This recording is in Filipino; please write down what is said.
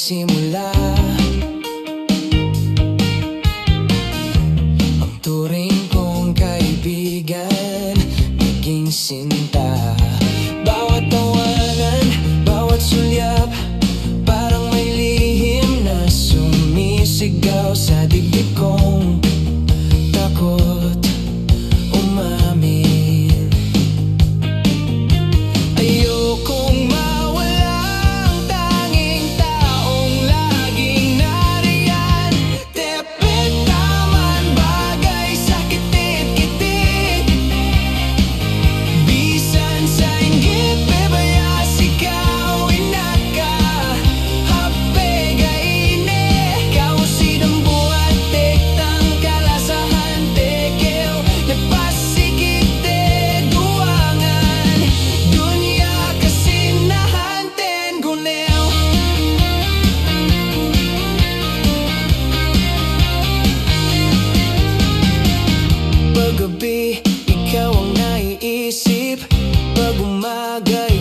nagsimula. Ang turing kong kaibigan naging sinta. Bawat tawanan, bawat sulyap, parang may lihim na sumisigaw sa dibdib kong takot umamin. Ayokong mawala ang tanging taong laging nariyan. Tepet naman bagay sa kitit-kitit, bisan sa inggit bebayas ikaw inaka hape gaine. Kausidang buhat tektang kalasahan tekew napasikite duangan. Dunya kasinahan ten gunew. Paggabi ikaw ang naiisip, pag umaga